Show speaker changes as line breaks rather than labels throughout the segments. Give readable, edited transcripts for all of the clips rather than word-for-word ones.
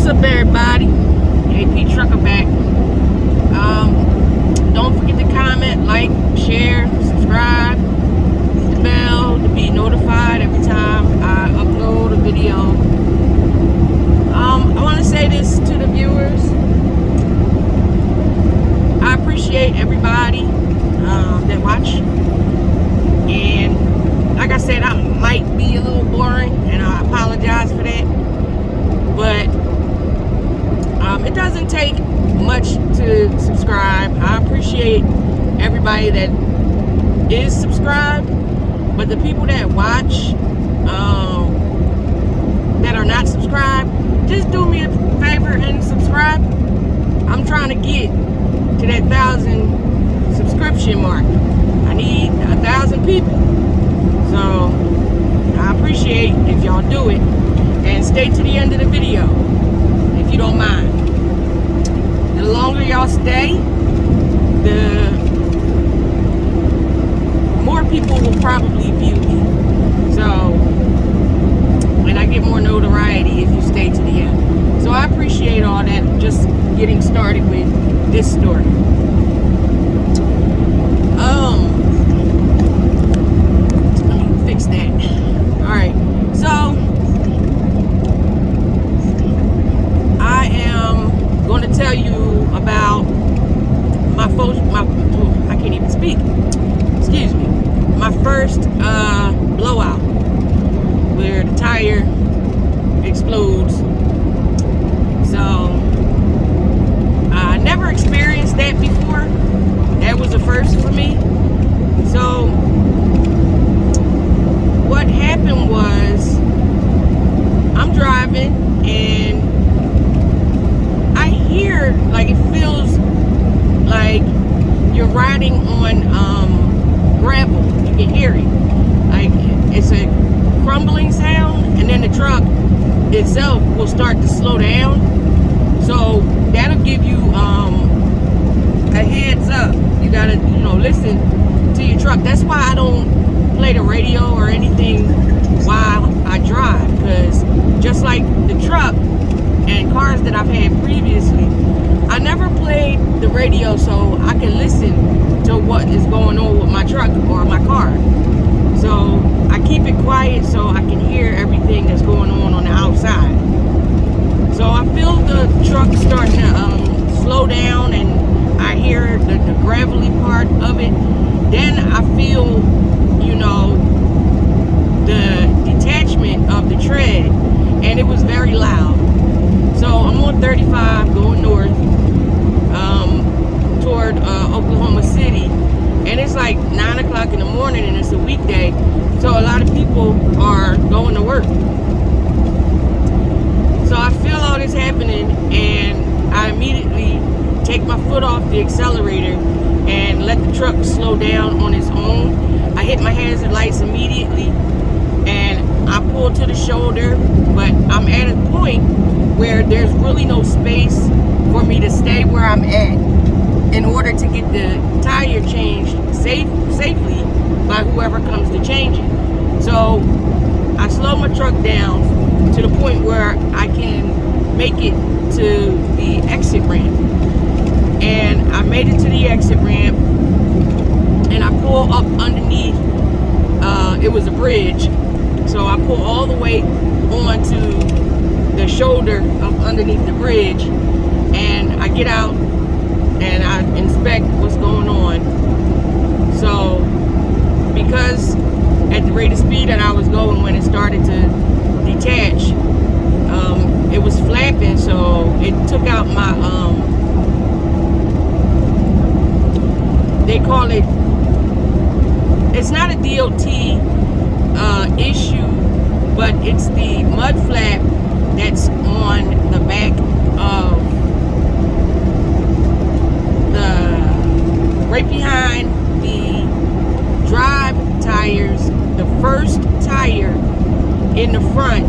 up, everybody? AP Trucker back. Don't forget to comment, like, share, subscribe, hit the bell to be notified every time I upload a video. I want to say this to the viewers. I appreciate everybody that watch, and like I said, I might be a little boring, and I apologize for that. But it doesn't take much to subscribe. I appreciate everybody that is subscribed, but the people that watch that are not subscribed, just do me a favor and subscribe. I'm trying to get to that 1,000 subscription mark. I need 1,000 people, so I appreciate if y'all do it. And stay to the end of the video, if you don't mind. The longer y'all stay, the more people will probably view me. So, and I get more notoriety if you stay to the end. So I appreciate all that. Just getting started with this story. Let me fix that. All right. So going to tell you about I can't even speak. Excuse me. My first blowout, where the tire explodes. So I never experienced that before. That was a first for me. So what happened was, I'm driving and here, like, it feels like you're riding on gravel. You can hear it, like it's a crumbling sound, and then the truck itself will start to slow down. So that'll give you a heads up. You gotta, listen to your truck. That's why I don't play the radio or anything while I drive, because just like the truck and cars that I've had previously, I never played the radio so I can listen to what is going on with my truck or my car. So I keep it quiet so I can hear everything that's going on the outside. So I feel the truck starting to slow down, and I hear the gravelly part of it. Then I feel, the detachment of the tread, and it was very loud. So I'm on 35 going north toward Oklahoma City, and it's like 9 o'clock in the morning, and it's a weekday, so a lot of people are going to work. So I feel all this happening, and I immediately take my foot off the accelerator and let the truck slow down on its own. I hit my hazard lights immediately, and I pull to the shoulder, but I'm at a point where there's really no space for me to stay where I'm at in order to get the tire changed safely by whoever comes to change it. So I slow my truck down to the point where I can make it to the exit ramp. And I made it to the exit ramp, and I pull up underneath, it was a bridge, so I pull all the way onto the shoulder of underneath the bridge, and I get out and I inspect what's going on. So because at the rate of speed that I was going when it started to detach, it was flapping, so it took out my they call it, it's not a DOT issue, but it's the mud flap that's on the back of right behind the drive tires, the first tire in the front,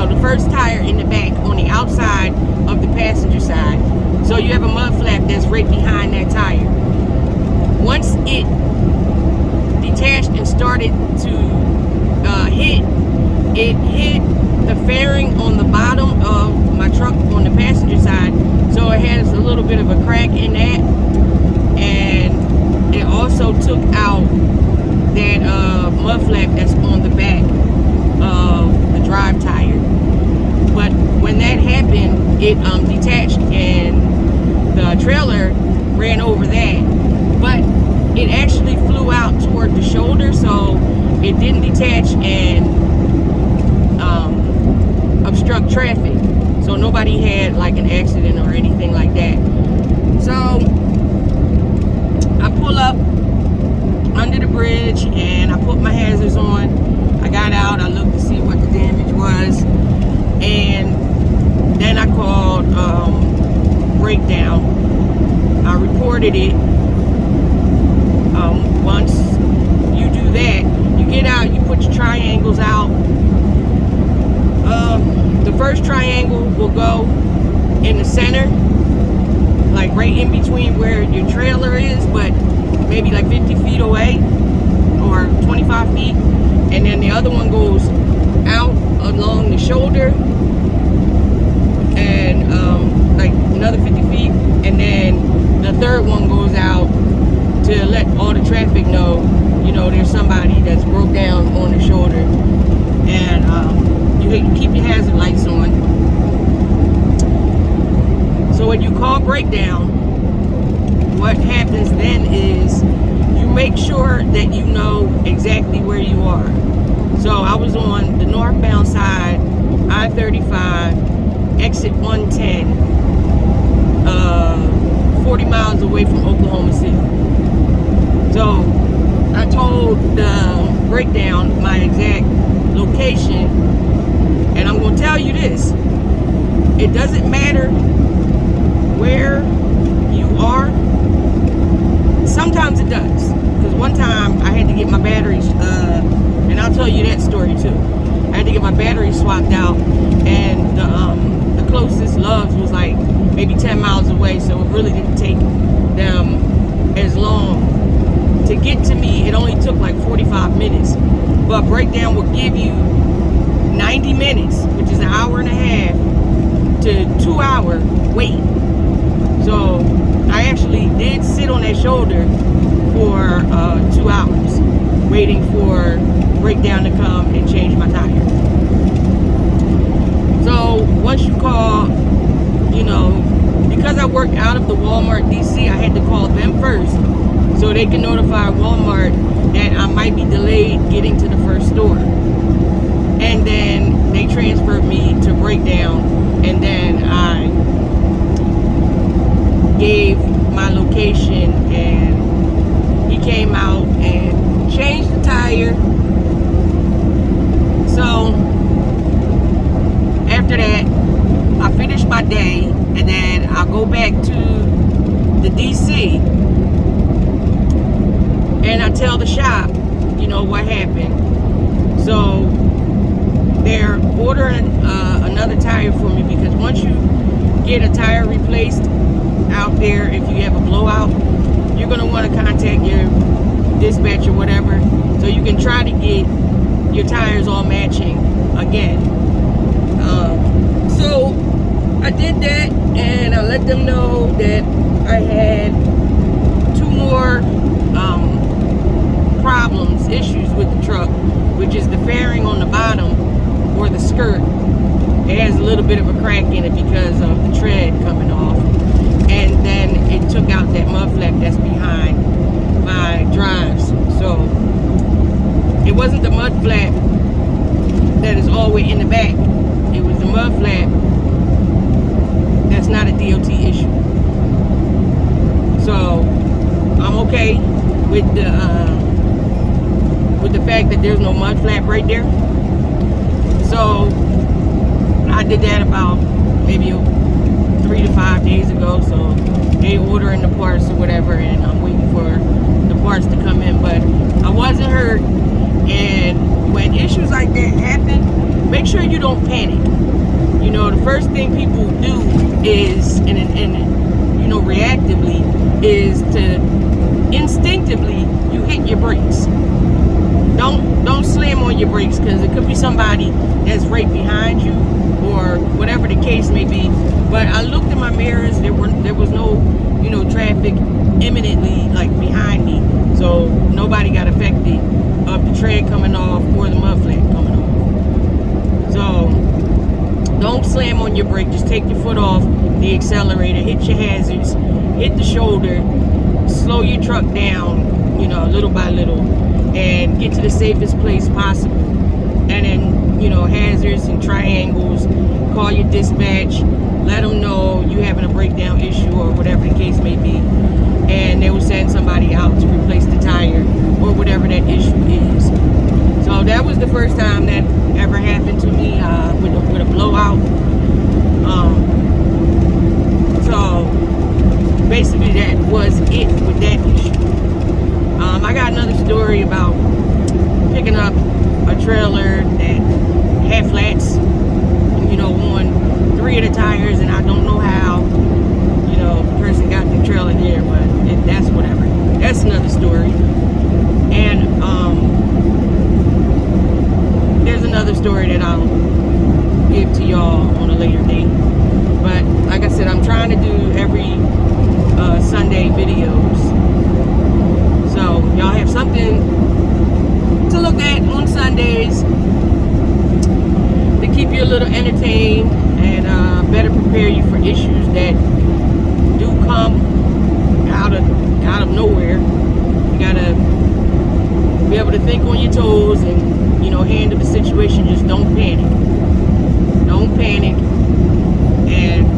the first tire in the back on the outside of the passenger side. So you have a mud flap that's right behind that tire. Once it detached and started to hit, it hit the fairing on the bottom of my truck on the passenger side, so it has a little bit of a crack in that, and it also took out that mud flap that's on the back of the drive tire. But when that happened, it detached, and the trailer ran over that, but it actually flew out toward the shoulder, so it didn't detach and obstruct traffic, so nobody had like an accident or anything like that. So I pull up under the bridge and I put my hazards on. I got out, I looked to see what the damage was, and then I called breakdown. I reported it. Once you do that, you get out, you put your triangles out. The first triangle will go in the center, like right in between where your trailer is, but maybe like 50 feet away or 25 feet. And then the other one goes out along the shoulder and like another 50 feet. And then the third one goes out to let all the traffic know, you know, there's somebody that's broke down on the shoulder. And you keep your hazard lights on. So when you call breakdown, what happens then is you make sure that you know exactly where you are. So I was on the northbound side, I-35, exit 110, 40 miles away from Oklahoma City. So I told the breakdown my exact location, and I'm going to tell you this: it doesn't matter where you are. Sometimes it does, because one time I had to get my batteries, and I'll tell you that story too. I had to get my batteries swapped out, and the closest Love's was like maybe 10 miles away, so it really didn't take them as long to get to me. It only took like 45 minutes, but breakdown will give you 90 minutes, which is an hour and a half to 2 hour wait. So I actually did sit on that shoulder for 2 hours waiting for breakdown to come and change my tire. So once you call, you know, because I work out of the Walmart DC, I had to call them first so they can notify Walmart that I might be delayed getting to the first store. And then they transferred me to breakdown, and then I gave my location, and he came out and changed the tire. So after that, I finished my day, and then I'll go back to the DC, and I tell the shop, you know, what happened. So they're ordering another tire for me, because once you get a tire replaced out there, if you have a blowout, you're going to want to contact your dispatch or whatever, so you can try to get your tires all matching again. So I did that, and I let them know that I had 2 more problems, issues with the truck, which is the fairing on the bottom, or the skirt. It has a little bit of a crack in it because of the tread coming off, and then it took out that mud flap that's behind my drives. So it wasn't the mud flap that is all the way in the back, it was the mud flap that's not a DOT issue. So I'm okay with the fact that there's no mud flap right there. So I did that about maybe 3 to 5 days ago. So they ordering the parts or whatever, and I'm waiting for the parts to come in. But I wasn't hurt. And when issues like that happen, make sure you don't panic. You know, the first thing people do is, and you know, reactively, is to instinctively you hit your brakes. don't slam on your brakes, because it could be somebody that's right behind you or whatever the case may be. But I looked in my mirrors. There was no, traffic imminently like behind me, so nobody got affected of the tread coming off or the mud flat coming off. So don't slam on your brake. Just take your foot off the accelerator, hit your hazards, hit the shoulder, slow your truck down, little by little, and get to the safest place possible. And then, hazards and triangles, call your dispatch, let them know you having a breakdown issue or whatever the case may be, and they will send somebody out to replace the tire or whatever that issue is. So that was the first time that ever happened to me with a blowout. So basically that was it with that issue. I got another story about picking up a trailer that had flats, on 3 of the tires, and I don't know how, the person got the trailer there, but that's whatever. That's another story. And there's another story that I'll give to y'all on a later date. But like I said, I'm trying to do every Sunday videos, so y'all have something to look at on Sundays to keep you a little entertained and better prepare you for issues that do come out of nowhere. You gotta be able to think on your toes and handle the situation. Just don't panic. Don't panic. And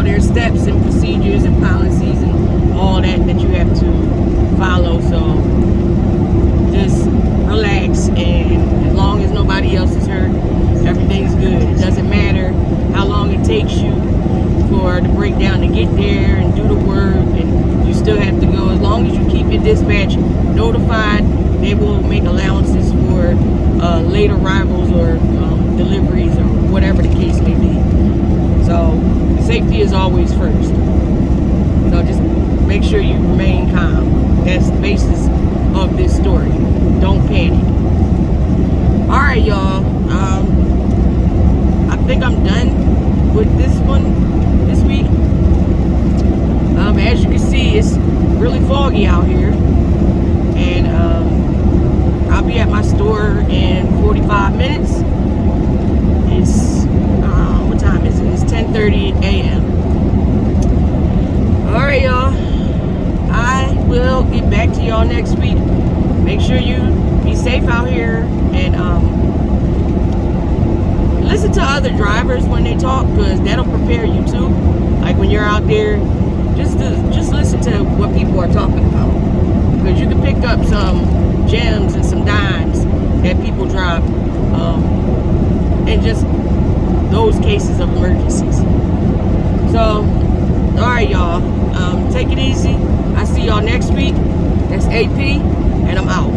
there's steps and procedures and policies and all that you have to follow. So just relax, and as long as nobody else is hurt, everything's good. It doesn't matter how long it takes you for the breakdown to get there and do the work, and you still have to go. As long as you keep your dispatch notified, they will make allowances for late arrivals or deliveries or whatever the case may be. So safety is always first. So just make sure you remain calm. That's the basis of this story. Don't panic. Alright, y'all. I think I'm done with this one this week. As you can see, it's really foggy out here. And I'll be at my store in 45 minutes. It's, what time is it? It's 10:30 a.m. Alright, y'all. I will get back to y'all next week. Make sure you be safe out here, and listen to other drivers when they talk, because that'll prepare you too. Like when you're out there, just listen to what people are talking about, because you can pick up some gems and some dimes that people drop in just those cases of emergencies. So alright, y'all, take it easy. I see y'all next week. That's AP, and I'm out.